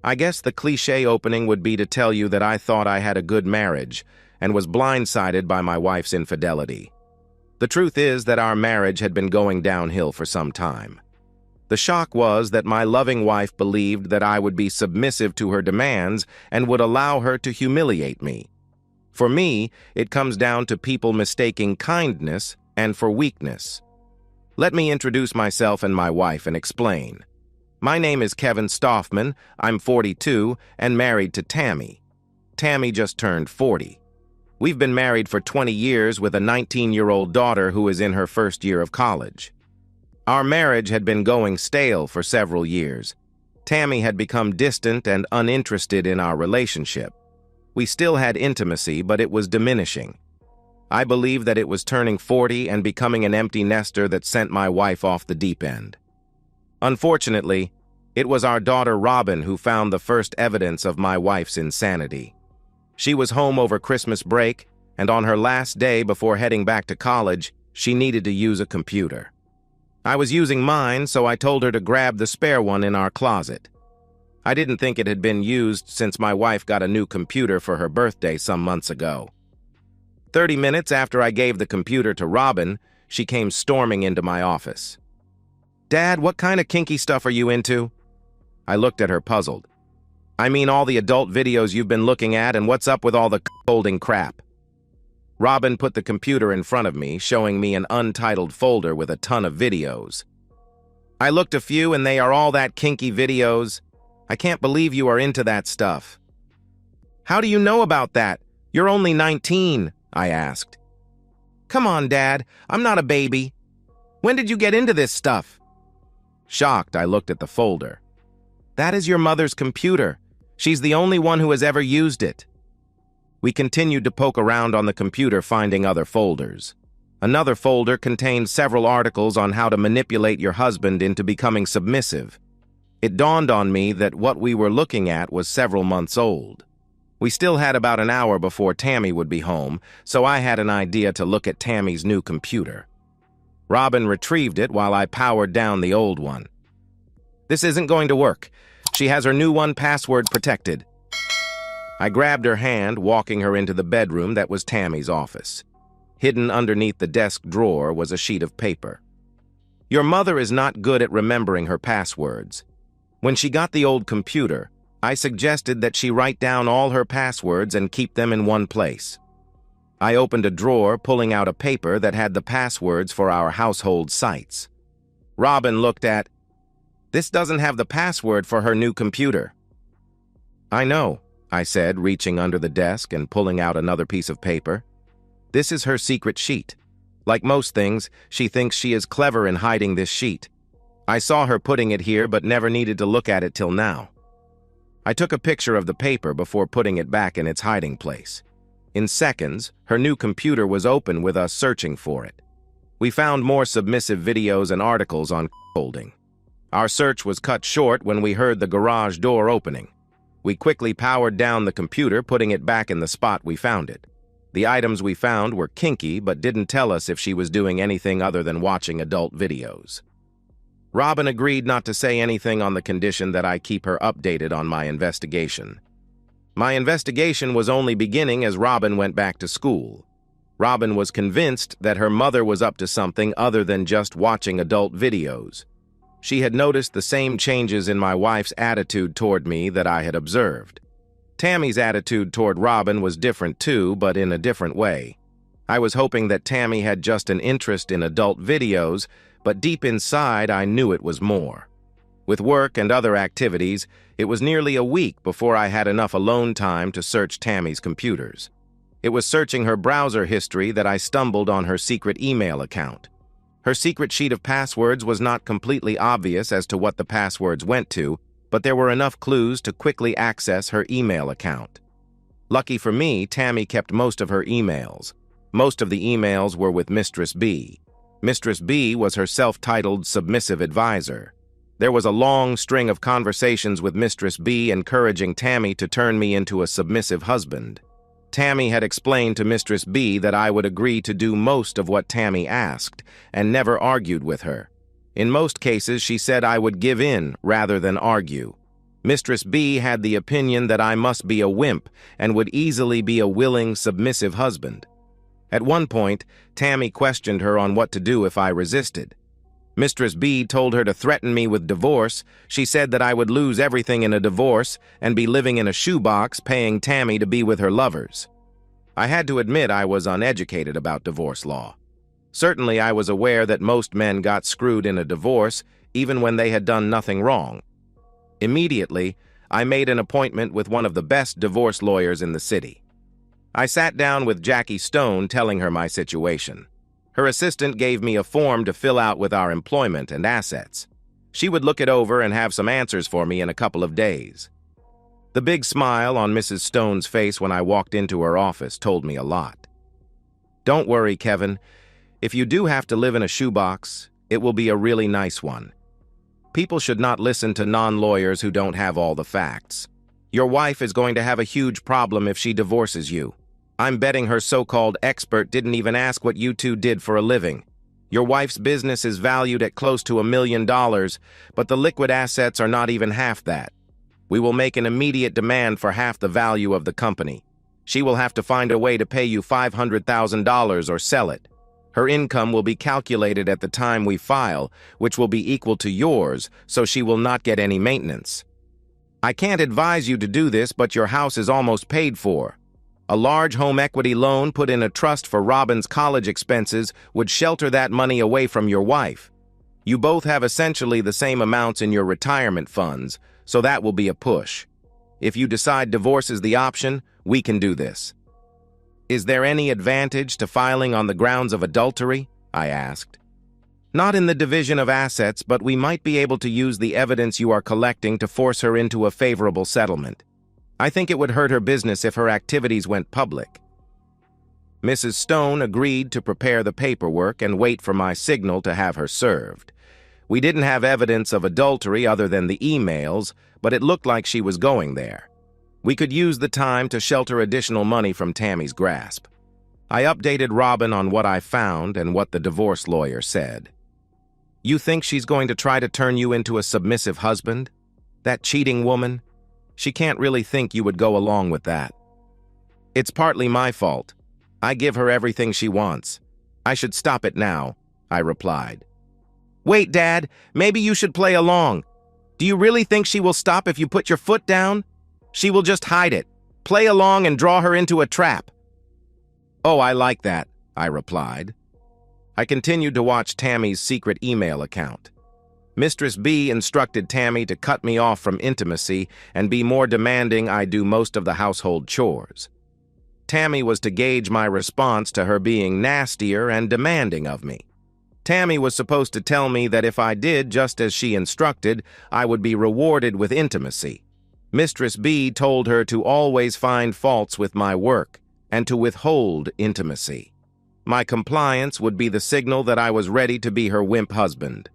I guess the cliché opening would be to tell you that I thought I had a good marriage and was blindsided by my wife's infidelity. The truth is that our marriage had been going downhill for some time. The shock was that my loving wife believed that I would be submissive to her demands and would allow her to humiliate me. For me, it comes down to people mistaking kindness and for weakness. Let me introduce myself and my wife and explain. My name is Kevin Stoffman, I'm 42 and married to Tammy. Tammy just turned 40. We've been married for 20 years with a 19-year-old daughter who is in her first year of college. Our marriage had been going stale for several years. Tammy had become distant and uninterested in our relationship. We still had intimacy, but it was diminishing. I believe that it was turning 40 and becoming an empty nester that sent my wife off the deep end. Unfortunately, it was our daughter Robin who found the first evidence of my wife's insanity. She was home over Christmas break, and on her last day before heading back to college, she needed to use a computer. I was using mine, so I told her to grab the spare one in our closet. I didn't think it had been used since my wife got a new computer for her birthday some months ago. 30 minutes after I gave the computer to Robin, she came storming into my office. "Dad, what kind of kinky stuff are you into?" I looked at her puzzled. "I mean all the adult videos you've been looking at, and what's up with all the holding crap?" Robin put the computer in front of me, showing me an untitled folder with a ton of videos. "I looked a few and they are all that kinky videos. I can't believe you are into that stuff." "How do you know about that? You're only 19, I asked. "Come on, Dad, I'm not a baby. When did you get into this stuff?" Shocked, I looked at the folder. "That is your mother's computer. She's the only one who has ever used it." We continued to poke around on the computer, finding other folders. Another folder contained several articles on how to manipulate your husband into becoming submissive. It dawned on me that what we were looking at was several months old. We still had about an hour before Tammy would be home, so I had an idea to look at Tammy's new computer. Robin retrieved it while I powered down the old one. "This isn't going to work. She has her new one password protected." I grabbed her hand, walking her into the bedroom that was Tammy's office. Hidden underneath the desk drawer was a sheet of paper. "Your mother is not good at remembering her passwords. When she got the old computer, I suggested that she write down all her passwords and keep them in one place." I opened a drawer, pulling out a paper that had the passwords for our household sites. Robin looked at, "This doesn't have the password for her new computer." "I know," I said, reaching under the desk and pulling out another piece of paper. "This is her secret sheet. Like most things, she thinks she is clever in hiding this sheet. I saw her putting it here but never needed to look at it till now." I took a picture of the paper before putting it back in its hiding place. In seconds, her new computer was open with us searching for it. We found more submissive videos and articles on holding. Our search was cut short when we heard the garage door opening. We quickly powered down the computer, putting it back in the spot we found it. The items we found were kinky but didn't tell us if she was doing anything other than watching adult videos. Robin agreed not to say anything on the condition that I keep her updated on my investigation. My investigation was only beginning as Robin went back to school. Robin was convinced that her mother was up to something other than just watching adult videos. She had noticed the same changes in my wife's attitude toward me that I had observed. Tammy's attitude toward Robin was different too, but in a different way. I was hoping that Tammy had just an interest in adult videos, but deep inside I knew it was more. With work and other activities, it was nearly a week before I had enough alone time to search Tammy's computers. It was searching her browser history that I stumbled on her secret email account. Her secret sheet of passwords was not completely obvious as to what the passwords went to, but there were enough clues to quickly access her email account. Lucky for me, Tammy kept most of her emails. Most of the emails were with Mistress B. Mistress B was her self-titled submissive advisor. There was a long string of conversations with Mistress B encouraging Tammy to turn me into a submissive husband. Tammy had explained to Mistress B that I would agree to do most of what Tammy asked, and never argued with her. In most cases, she said I would give in rather than argue. Mistress B had the opinion that I must be a wimp and would easily be a willing, submissive husband. At one point, Tammy questioned her on what to do if I resisted. Mistress B told her to threaten me with divorce. She said that I would lose everything in a divorce and be living in a shoebox paying Tammy to be with her lovers. I had to admit I was uneducated about divorce law. Certainly I was aware that most men got screwed in a divorce even when they had done nothing wrong. Immediately, I made an appointment with one of the best divorce lawyers in the city. I sat down with Jackie Stone telling her my situation. Her assistant gave me a form to fill out with our employment and assets. She would look it over and have some answers for me in a couple of days. The big smile on Mrs. Stone's face when I walked into her office told me a lot. Don't worry, Kevin. If you do have to live in a shoebox, it will be a really nice one. People should not listen to non-lawyers who don't have all the facts. Your wife is going to have a huge problem if she divorces you. I'm betting her so-called expert didn't even ask what you two did for a living. Your wife's business is valued at close to $1 million, but the liquid assets are not even half that. We will make an immediate demand for half the value of the company. She will have to find a way to pay you $500,000 or sell it. Her income will be calculated at the time we file, which will be equal to yours, so she will not get any maintenance. I can't advise you to do this, but your house is almost paid for. A large home equity loan put in a trust for Robin's college expenses would shelter that money away from your wife. You both have essentially the same amounts in your retirement funds, so that will be a push. If you decide divorce is the option, we can do this. Is there any advantage to filing on the grounds of adultery? I asked. Not in the division of assets, but we might be able to use the evidence you are collecting to force her into a favorable settlement. I think it would hurt her business if her activities went public. Mrs. Stone agreed to prepare the paperwork and wait for my signal to have her served. We didn't have evidence of adultery other than the emails, but it looked like she was going there. We could use the time to shelter additional money from Tammy's grasp. I updated Robin on what I found and what the divorce lawyer said. You think she's going to try to turn you into a submissive husband? That cheating woman? She can't really think you would go along with that. It's partly my fault. I give her everything she wants. I should stop it now, I replied. Wait, Dad, maybe you should play along. Do you really think she will stop if you put your foot down? She will just hide it. Play along and draw her into a trap. Oh, I like that, I replied. I continued to watch Tammy's secret email account. Mistress B instructed Tammy to cut me off from intimacy and be more demanding I do most of the household chores. Tammy was to gauge my response to her being nastier and demanding of me. Tammy was supposed to tell me that if I did just as she instructed, I would be rewarded with intimacy. Mistress B told her to always find faults with my work and to withhold intimacy. My compliance would be the signal that I was ready to be her wimp husband.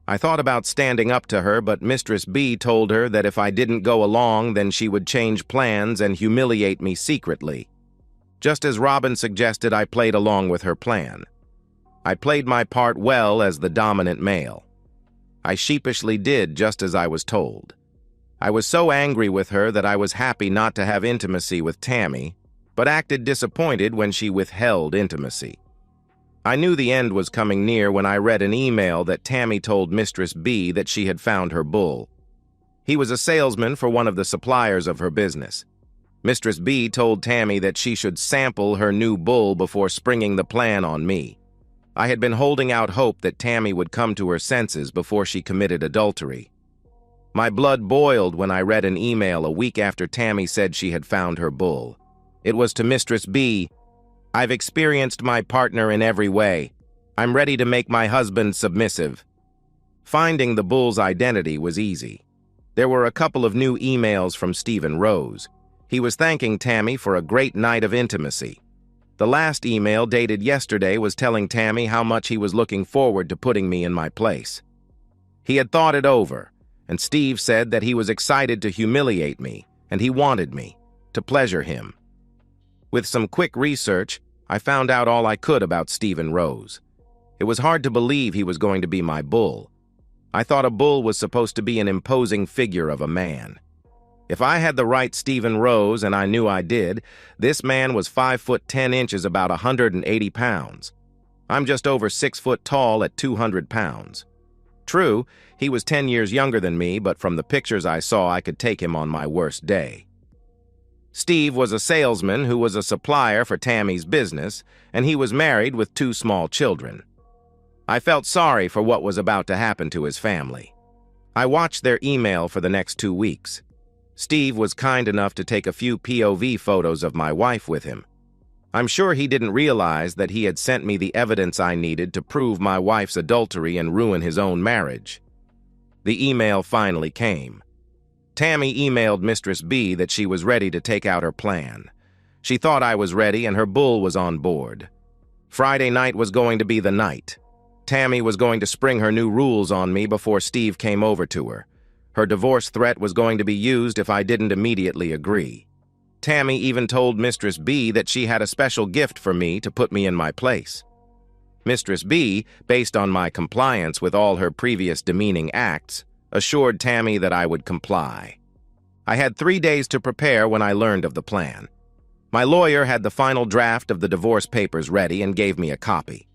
I thought about standing up to her, but Mistress B told her that if I didn't go along, then she would change plans and humiliate me secretly. Just as Robin suggested, I played along with her plan. I played my part well as the dominant male. I sheepishly did just as I was told. I was so angry with her that I was happy not to have intimacy with Tammy, but acted disappointed when she withheld intimacy. I knew the end was coming near when I read an email that Tammy told Mistress B that she had found her bull. He was a salesman for one of the suppliers of her business. Mistress B told Tammy that she should sample her new bull before springing the plan on me. I had been holding out hope that Tammy would come to her senses before she committed adultery. My blood boiled when I read an email a week after Tammy said she had found her bull. It was to Mistress B. I've experienced my partner in every way. I'm ready to make my husband submissive. Finding the bull's identity was easy. There were a couple of new emails from Stephen Rose. He was thanking Tammy for a great night of intimacy. The last email, dated yesterday, was telling Tammy how much he was looking forward to putting me in my place. He had thought it over, and Steve said that he was excited to humiliate me, and he wanted me, to pleasure him. With some quick research, I found out all I could about Stephen Rose. It was hard to believe he was going to be my bull. I thought a bull was supposed to be an imposing figure of a man. If I had the right Stephen Rose, and I knew I did, this man was 5 foot 10 inches, about 180 pounds. I'm just over 6 foot tall at 200 pounds. True, he was 10 years younger than me, but from the pictures I saw, I could take him on my worst day. Steve was a salesman who was a supplier for Tammy's business, and he was married with 2 small children. I felt sorry for what was about to happen to his family. I watched their email for the next 2 weeks. Steve was kind enough to take a few POV photos of my wife with him. I'm sure he didn't realize that he had sent me the evidence I needed to prove my wife's adultery and ruin his own marriage. The email finally came. Tammy emailed Mistress B that she was ready to take out her plan. She thought I was ready and her bull was on board. Friday night was going to be the night. Tammy was going to spring her new rules on me before Steve came over to her. Her divorce threat was going to be used if I didn't immediately agree. Tammy even told Mistress B that she had a special gift for me to put me in my place. Mistress B, based on my compliance with all her previous demeaning acts, assured Tammy that I would comply. I had 3 days to prepare when I learned of the plan. My lawyer had the final draft of the divorce papers ready and gave me a copy.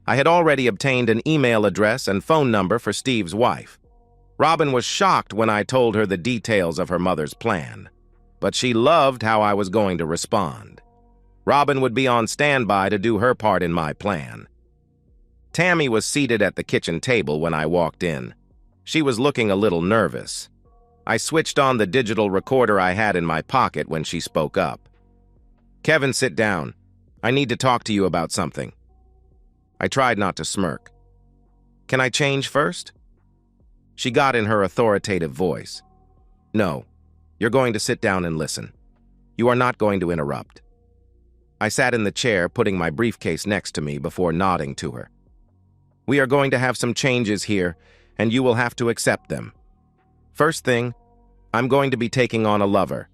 I had already obtained an email address and phone number for Steve's wife. Robin was shocked when I told her the details of her mother's plan, but she loved how I was going to respond. Robin would be on standby to do her part in my plan. Tammy was seated at the kitchen table when I walked in. She was looking a little nervous. I switched on the digital recorder I had in my pocket when she spoke up. "Kevin, sit down. I need to talk to you about something." I tried not to smirk. "Can I change first?" She got in her authoritative voice. "No, you're going to sit down and listen. You are not going to interrupt." I sat in the chair, putting my briefcase next to me before nodding to her. "We are going to have some changes here, and you will have to accept them. First thing, I'm going to be taking on a lover.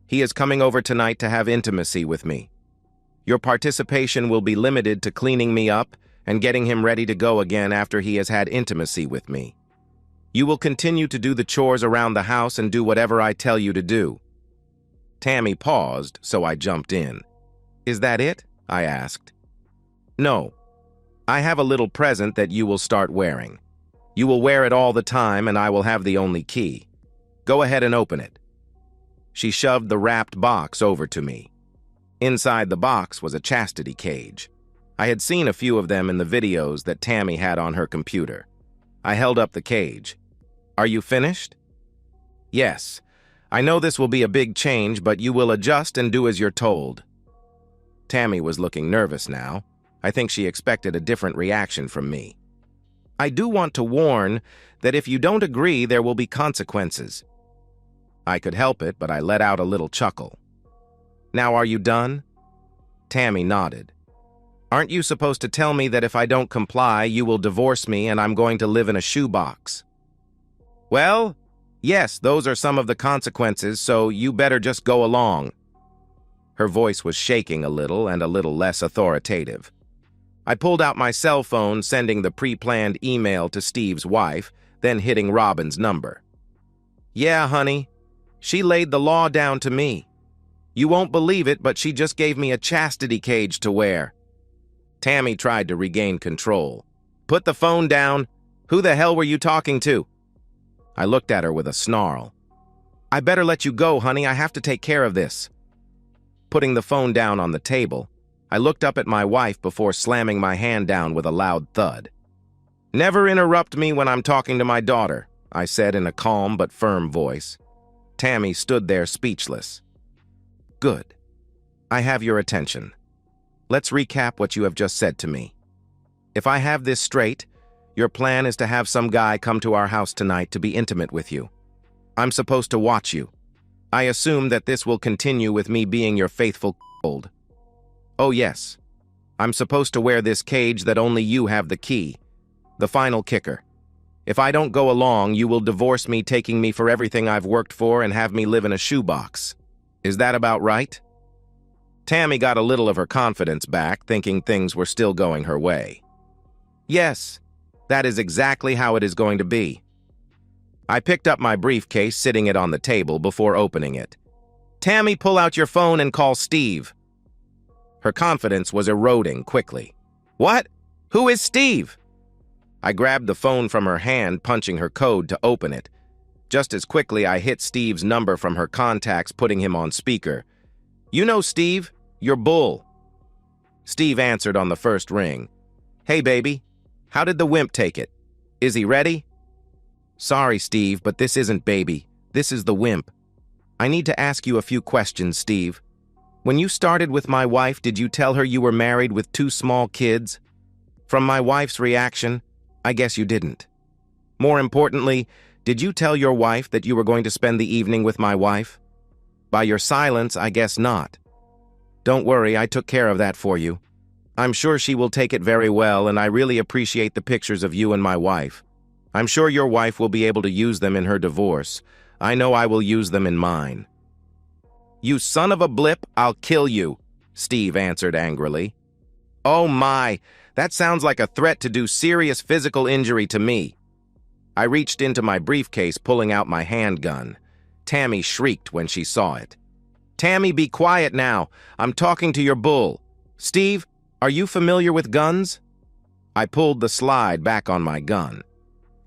He is coming over tonight to have intimacy with me. Your participation will be limited to cleaning me up and getting him ready to go again after he has had intimacy with me. You will continue to do the chores around the house and do whatever I tell you to do." Tammy paused, so I jumped in. "Is that it?" I asked. "No. I have a little present that you will start wearing. You will wear it all the time, and I will have the only key. Go ahead and open it." She shoved the wrapped box over to me. Inside the box was a chastity cage. I had seen a few of them in the videos that Tammy had on her computer. I held up the cage. "Are you finished?" "Yes. I know this will be a big change, but you will adjust and do as you're told." Tammy was looking nervous now. I think she expected a different reaction from me. "I do want to warn that if you don't agree, there will be consequences." I could help it, but I let out a little chuckle. "Now are you done?" Tammy nodded. "Aren't you supposed to tell me that if I don't comply, you will divorce me and I'm going to live in a shoebox?" "Well, yes, those are some of the consequences, so you better just go along." Her voice was shaking a little and a little less authoritative. I pulled out my cell phone, sending the pre-planned email to Steve's wife, then hitting Robin's number. "Yeah, honey. She laid the law down to me. You won't believe it, but she just gave me a chastity cage to wear." Tammy tried to regain control. "Put the phone down. Who the hell were you talking to?" I looked at her with a snarl. "I better let you go, honey. I have to take care of this." Putting the phone down on the table, I looked up at my wife before slamming my hand down with a loud thud. "Never interrupt me when I'm talking to my daughter," I said in a calm but firm voice. Tammy stood there speechless. "Good. I have your attention. Let's recap what you have just said to me. If I have this straight, your plan is to have some guy come to our house tonight to be intimate with you. I'm supposed to watch you. I assume that this will continue with me being your faithful c***old. Oh yes, I'm supposed to wear this cage that only you have the key. The final kicker. If I don't go along, you will divorce me, taking me for everything I've worked for and have me live in a shoebox. Is that about right?" Tammy got a little of her confidence back, thinking things were still going her way. "Yes, that is exactly how it is going to be." I picked up my briefcase, sitting it on the table before opening it. "Tammy, pull out your phone and call Steve." Her confidence was eroding quickly. "What? Who is Steve?" I grabbed the phone from her hand, punching her code to open it. Just as quickly, I hit Steve's number from her contacts, putting him on speaker. "You know Steve, your bull." Steve answered on the first ring. "Hey, baby. How did the wimp take it? Is he ready?" "Sorry, Steve, but this isn't baby. This is the wimp. I need to ask you a few questions, Steve. When you started with my wife, did you tell her you were married with 2 small kids? From my wife's reaction, I guess you didn't. More importantly, did you tell your wife that you were going to spend the evening with my wife? By your silence, I guess not. Don't worry, I took care of that for you. I'm sure she will take it very well, and I really appreciate the pictures of you and my wife. I'm sure your wife will be able to use them in her divorce. I know I will use them in mine." "You son of a blip, I'll kill you," Steve answered angrily. "Oh my, that sounds like a threat to do serious physical injury to me." I reached into my briefcase, pulling out my handgun. Tammy shrieked when she saw it. "Tammy, be quiet now. I'm talking to your bull. Steve, are you familiar with guns?" I pulled the slide back on my gun.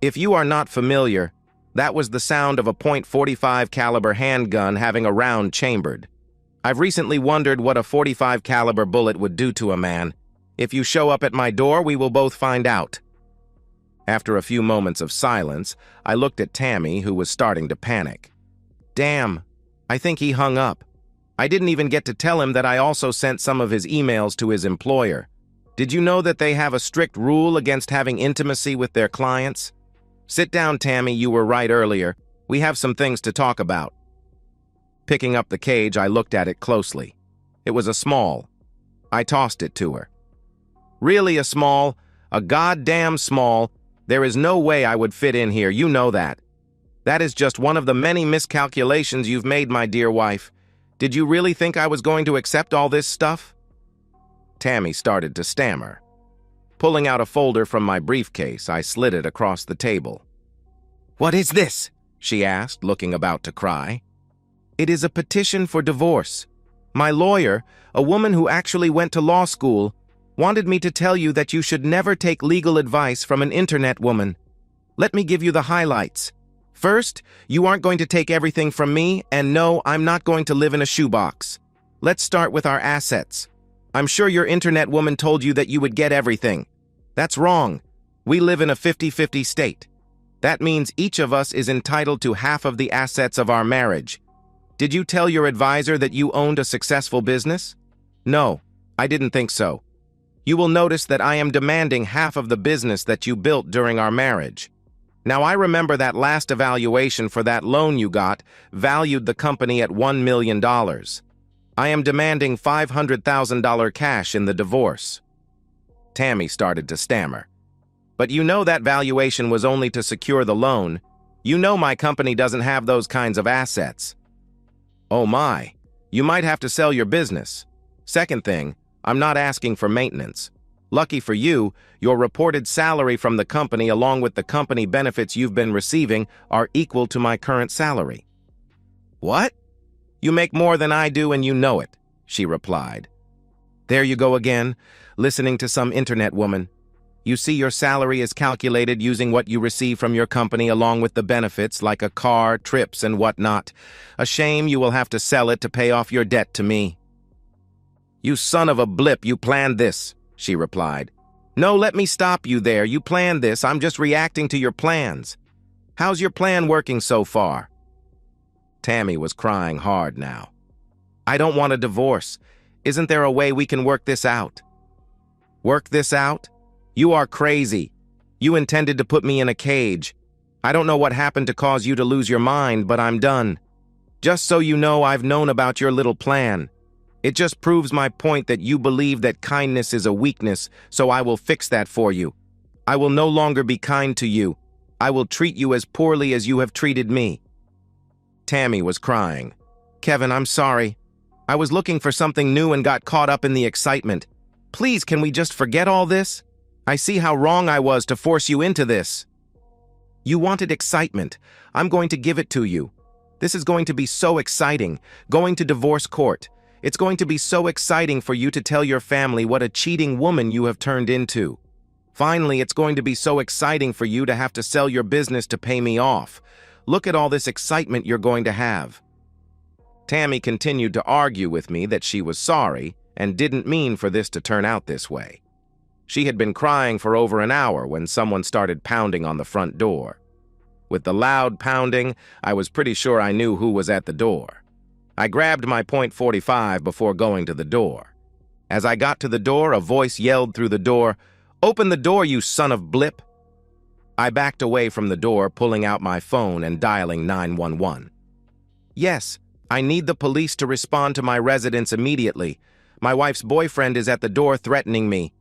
"If you are not familiar, that was the sound of a .45 caliber handgun having a round chambered. I've recently wondered what a .45 caliber bullet would do to a man. If you show up at my door, we will both find out." After a few moments of silence, I looked at Tammy, who was starting to panic. "Damn, I think he hung up. I didn't even get to tell him that I also sent some of his emails to his employer. Did you know that they have a strict rule against having intimacy with their clients? Sit down, Tammy, you were right earlier. We have some things to talk about." Picking up the cage, I looked at it closely. It was a small. I tossed it to her. "Really a small? A goddamn small? There is no way I would fit in here, you know that. That is just one of the many miscalculations you've made, my dear wife. Did you really think I was going to accept all this stuff?" Tammy started to stammer. Pulling out a folder from my briefcase, I slid it across the table. "What is this?" she asked, looking about to cry. "It is a petition for divorce. My lawyer, a woman who actually went to law school, wanted me to tell you that you should never take legal advice from an internet woman. Let me give you the highlights. First, you aren't going to take everything from me, and no, I'm not going to live in a shoebox. Let's start with our assets. I'm sure your internet woman told you that you would get everything. That's wrong. We live in a 50-50 state. That means each of us is entitled to half of the assets of our marriage. Did you tell your advisor that you owned a successful business? No, I didn't think so. You will notice that I am demanding half of the business that you built during our marriage. Now, I remember that last evaluation for that loan you got valued the company at $1 million. I am demanding $500,000 cash in the divorce." Tammy started to stammer. "But you know that valuation was only to secure the loan. You know my company doesn't have those kinds of assets." "Oh my, you might have to sell your business. Second thing, I'm not asking for maintenance. Lucky for you, your reported salary from the company along with the company benefits you've been receiving are equal to my current salary." "What? You make more than I do and you know it," she replied. "There you go again, listening to some internet woman. You see, your salary is calculated using what you receive from your company along with the benefits like a car, trips, and whatnot. A shame you will have to sell it to pay off your debt to me." "You son of a blip, you planned this," she replied. "No, let me stop you there. You planned this. I'm just reacting to your plans. How's your plan working so far?" Tammy was crying hard now. "I don't want a divorce. Isn't there a way we can work this out?" "Work this out? You are crazy. You intended to put me in a cage. I don't know what happened to cause you to lose your mind, but I'm done. Just so you know, I've known about your little plan. It just proves my point that you believe that kindness is a weakness, so I will fix that for you. I will no longer be kind to you. I will treat you as poorly as you have treated me." Tammy was crying. "Kevin, I'm sorry. I was looking for something new and got caught up in the excitement. Please, can we just forget all this? I see how wrong I was to force you into this." You wanted excitement. I'm going to give it to you. This is going to be so exciting, going to divorce court. It's going to be so exciting for you to tell your family what a cheating woman you have turned into. Finally, it's going to be so exciting for you to have to sell your business to pay me off. Look at all this excitement you're going to have." Tammy continued to argue with me that she was sorry and didn't mean for this to turn out this way. She had been crying for over an hour when someone started pounding on the front door. With the loud pounding, I was pretty sure I knew who was at the door. I grabbed my .45 before going to the door. As I got to the door, a voice yelled through the door, "Open the door, you son of blip!" I backed away from the door, pulling out my phone and dialing 911. "Yes, I need the police to respond to my residence immediately. My wife's boyfriend is at the door threatening me.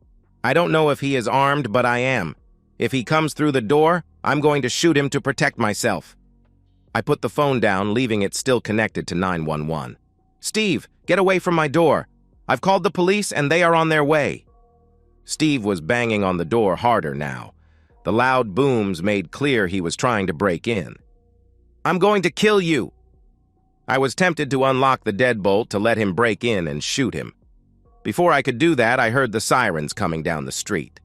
I don't know if he is armed, but I am. If he comes through the door, I'm going to shoot him to protect myself." I put the phone down, leaving it still connected to 911. "Steve, get away from my door. I've called the police and they are on their way." Steve was banging on the door harder now. The loud booms made clear he was trying to break in. "I'm going to kill you." I was tempted to unlock the deadbolt to let him break in and shoot him. Before I could do that, I heard the sirens coming down the street.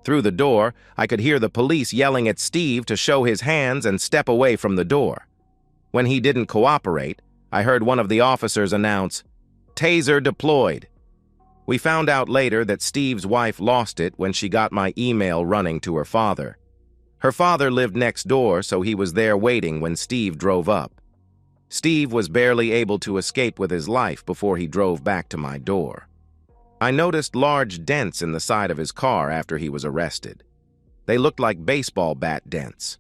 Through the door, I could hear the police yelling at Steve to show his hands and step away from the door. When he didn't cooperate, I heard one of the officers announce, "Taser deployed." We found out later that Steve's wife lost it when she got my email running to her father. Her father lived next door, so he was there waiting when Steve drove up. Steve was barely able to escape with his life before he drove back to my door. I noticed large dents in the side of his car after he was arrested. They looked like baseball bat dents.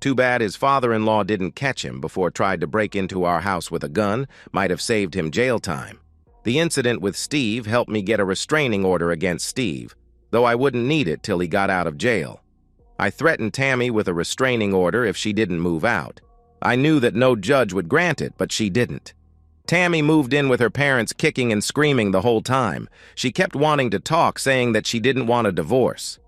Too bad his father-in-law didn't catch him before tried to break into our house with a gun, might have saved him jail time. The incident with Steve helped me get a restraining order against Steve, though I wouldn't need it till he got out of jail. I threatened Tammy with a restraining order if she didn't move out. I knew that no judge would grant it, but she didn't. Tammy moved in with her parents kicking and screaming the whole time. She kept wanting to talk, saying that she didn't want a divorce.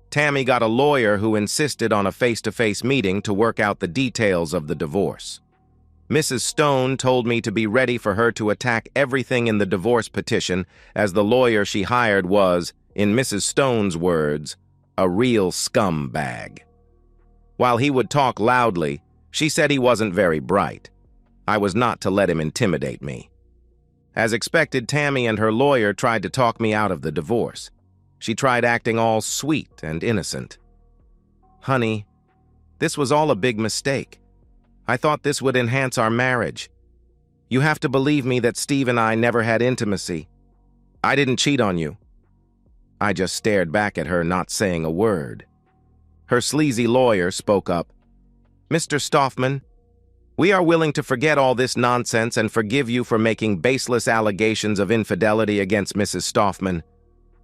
Tammy got a lawyer who insisted on a face-to-face meeting to work out the details of the divorce. Mrs. Stone told me to be ready for her to attack everything in the divorce petition, as the lawyer she hired was, in Mrs. Stone's words, a real scumbag. While he would talk loudly, she said he wasn't very bright. I was not to let him intimidate me. As expected, Tammy and her lawyer tried to talk me out of the divorce. She tried acting all sweet and innocent. "Honey, this was all a big mistake. I thought this would enhance our marriage. You have to believe me that Steve and I never had intimacy. I didn't cheat on you." I just stared back at her, not saying a word. Her sleazy lawyer spoke up. "Mr. Stoffman, we are willing to forget all this nonsense and forgive you for making baseless allegations of infidelity against Mrs. Stoffman.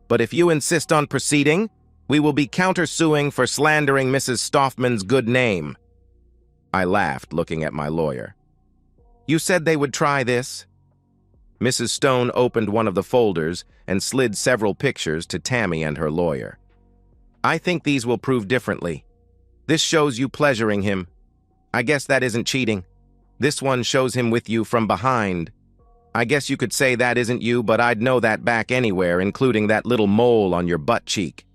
But if you insist on proceeding, we will be countersuing for slandering Mrs. Stoffman's good name." I laughed, looking at my lawyer. "You said they would try this?" Mrs. Stone opened one of the folders and slid several pictures to Tammy and her lawyer. "I think these will prove differently. This shows you pleasuring him. I guess that isn't cheating. This one shows him with you from behind. I guess you could say that isn't you, but I'd know that back anywhere, including that little mole on your butt cheek.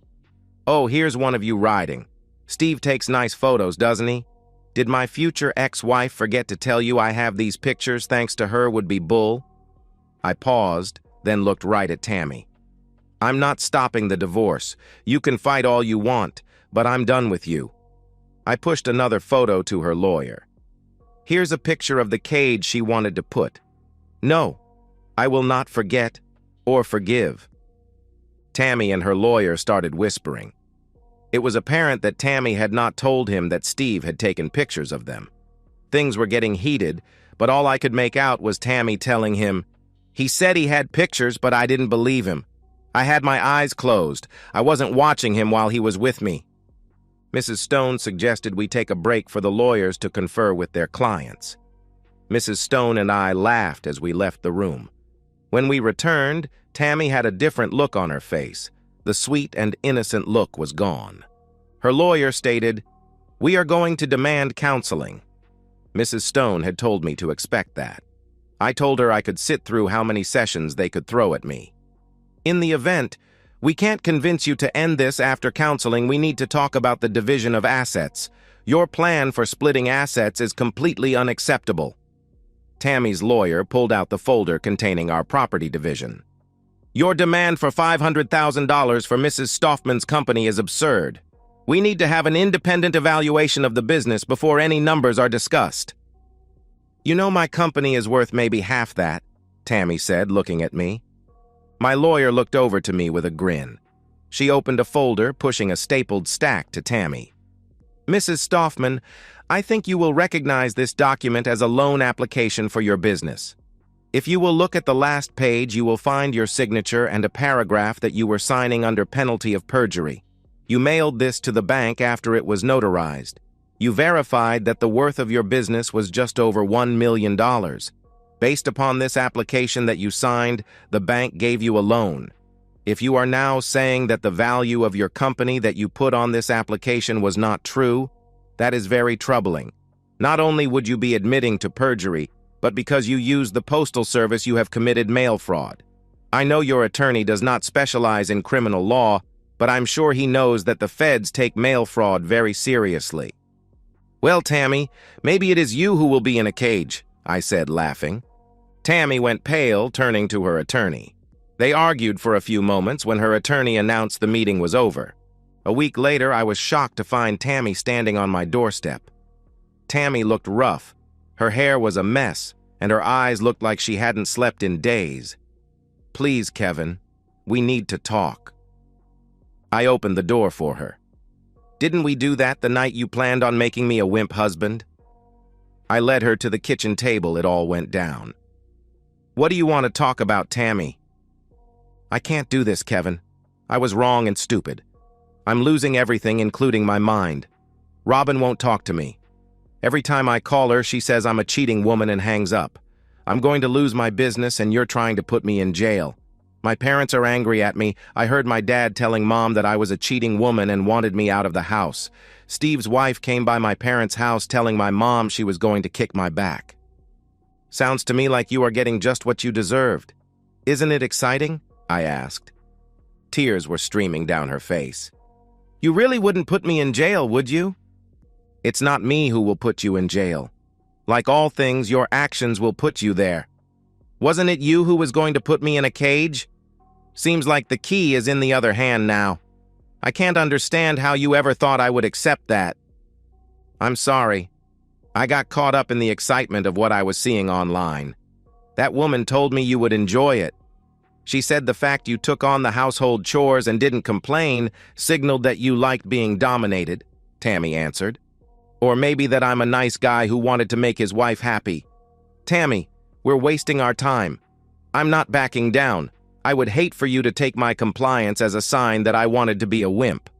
Oh, here's one of you riding. Steve takes nice photos, doesn't he? Did my future ex-wife forget to tell you I have these pictures thanks to her would-be bull?" I paused, then looked right at Tammy. "I'm not stopping the divorce. You can fight all you want, but I'm done with you." I pushed another photo to her lawyer. "Here's a picture of the cage she wanted to put. No, I will not forget or forgive." Tammy and her lawyer started whispering. It was apparent that Tammy had not told him that Steve had taken pictures of them. Things were getting heated, but all I could make out was Tammy telling him, "He said he had pictures, but I didn't believe him. I had my eyes closed. I wasn't watching him while he was with me." Mrs. Stone suggested we take a break for the lawyers to confer with their clients. Mrs. Stone and I laughed as we left the room. When we returned, Tammy had a different look on her face. The sweet and innocent look was gone. Her lawyer stated, We are going to demand counseling. Mrs. Stone had told me to expect that. I told her I could sit through how many sessions they could throw at me. In the event, we can't convince you to end this after counseling. We need to talk about the division of assets. Your plan for splitting assets is completely unacceptable. Tammy's lawyer pulled out the folder containing our property division. Your demand for $500,000 for Mrs. Stoffman's company is absurd. We need to have an independent evaluation of the business before any numbers are discussed. You know, my company is worth maybe half that, Tammy said, looking at me. My lawyer looked over to me with a grin. She opened a folder, pushing a stapled stack to Tammy. Mrs. Stoffman, I think you will recognize this document as a loan application for your business. If you will look at the last page, you will find your signature and a paragraph that you were signing under penalty of perjury. You mailed this to the bank after it was notarized. You verified that the worth of your business was just over $1 million. Based upon this application that you signed, the bank gave you a loan. If you are now saying that the value of your company that you put on this application was not true, that is very troubling. Not only would you be admitting to perjury, but because you used the postal service, you have committed mail fraud. I know your attorney does not specialize in criminal law, but I'm sure he knows that the feds take mail fraud very seriously. Well, Tammy, maybe it is you who will be in a cage, I said, laughing. Tammy went pale, turning to her attorney. They argued for a few moments when her attorney announced the meeting was over. A week later, I was shocked to find Tammy standing on my doorstep. Tammy looked rough. Her hair was a mess, and her eyes looked like she hadn't slept in days. Please, Kevin, we need to talk. I opened the door for her. Didn't we do that the night you planned on making me a wimp husband? I led her to the kitchen table. It all went down. What do you want to talk about, Tammy? I can't do this, Kevin. I was wrong and stupid. I'm losing everything, including my mind. Robin won't talk to me. Every time I call her, she says I'm a cheating woman and hangs up. I'm going to lose my business, and you're trying to put me in jail. My parents are angry at me. I heard my dad telling Mom that I was a cheating woman and wanted me out of the house. Steve's wife came by my parents' house telling my mom she was going to kick my back. Sounds to me like you are getting just what you deserved. Isn't it exciting? I asked. Tears were streaming down her face. You really wouldn't put me in jail, would you? It's not me who will put you in jail. Like all things, your actions will put you there. Wasn't it you who was going to put me in a cage? Seems like the key is in the other hand now. I can't understand how you ever thought I would accept that. I'm sorry. I got caught up in the excitement of what I was seeing online. That woman told me you would enjoy it. She said the fact you took on the household chores and didn't complain signaled that you liked being dominated, Tammy answered. Or maybe that I'm a nice guy who wanted to make his wife happy. Tammy, we're wasting our time. I'm not backing down. I would hate for you to take my compliance as a sign that I wanted to be a wimp.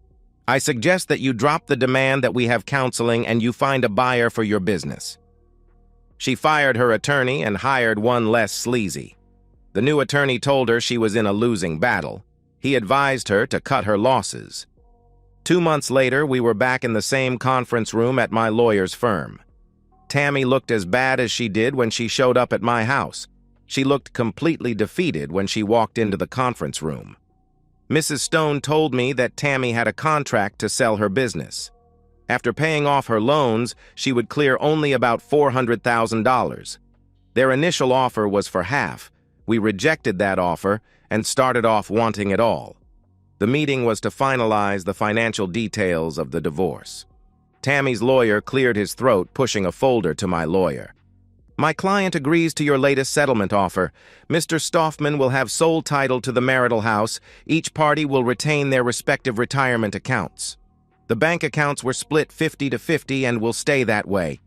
I suggest that you drop the demand that we have counseling and you find a buyer for your business. She fired her attorney and hired one less sleazy. The new attorney told her she was in a losing battle. He advised her to cut her losses. 2 months later, we were back in the same conference room at my lawyer's firm. Tammy looked as bad as she did when she showed up at my house. She looked completely defeated when she walked into the conference room. Mrs. Stone told me that Tammy had a contract to sell her business. After paying off her loans, she would clear only about $400,000. Their initial offer was for half. We rejected that offer and started off wanting it all. The meeting was to finalize the financial details of the divorce. Tammy's lawyer cleared his throat, pushing a folder to my lawyer. My client agrees to your latest settlement offer. Mr. Stoffman will have sole title to the marital house. Each party will retain their respective retirement accounts. The bank accounts were split 50-50 and will stay that way.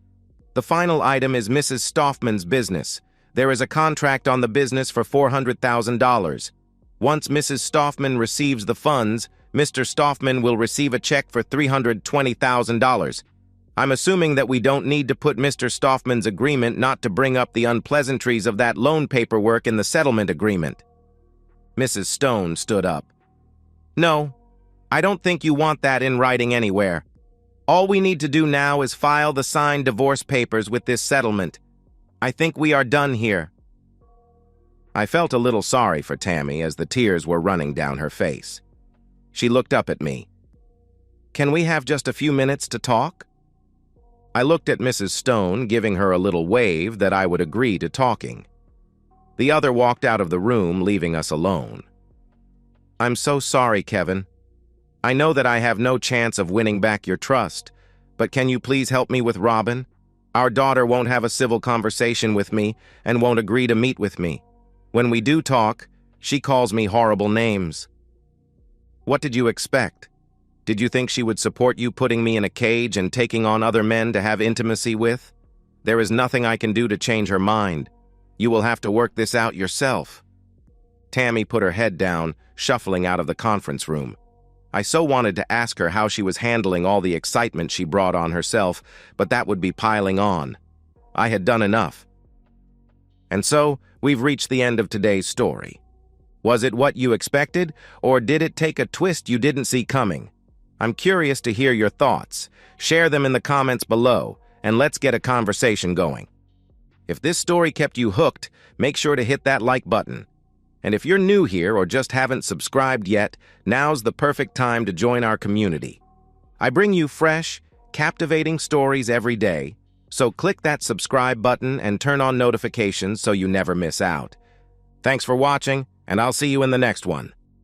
The final item is Mrs. Stoffman's business. There is a contract on the business for $400,000. Once Mrs. Stoffman receives the funds, Mr. Stoffman will receive a check for $320,000. I'm assuming that we don't need to put Mr. Stoffman's agreement not to bring up the unpleasantries of that loan paperwork in the settlement agreement. Mrs. Stone stood up. No, I don't think you want that in writing anywhere. All we need to do now is file the signed divorce papers with this settlement. I think we are done here." I felt a little sorry for Tammy as the tears were running down her face. She looked up at me. "Can we have just a few minutes to talk?" I looked at Mrs. Stone, giving her a little wave that I would agree to talking. The other walked out of the room, leaving us alone. "I'm so sorry, Kevin. I know that I have no chance of winning back your trust, but can you please help me with Robin? Our daughter won't have a civil conversation with me and won't agree to meet with me. When we do talk, she calls me horrible names." "What did you expect? Did you think she would support you putting me in a cage and taking on other men to have intimacy with? There is nothing I can do to change her mind. You will have to work this out yourself." Tammy put her head down, shuffling out of the conference room. I so wanted to ask her how she was handling all the excitement she brought on herself, but that would be piling on. I had done enough. And so, we've reached the end of today's story. Was it what you expected, or did it take a twist you didn't see coming? I'm curious to hear your thoughts. Share them in the comments below, and let's get a conversation going. If this story kept you hooked, make sure to hit that like button. And if you're new here or just haven't subscribed yet, now's the perfect time to join our community. I bring you fresh, captivating stories every day, so click that subscribe button and turn on notifications so you never miss out. Thanks for watching, and I'll see you in the next one.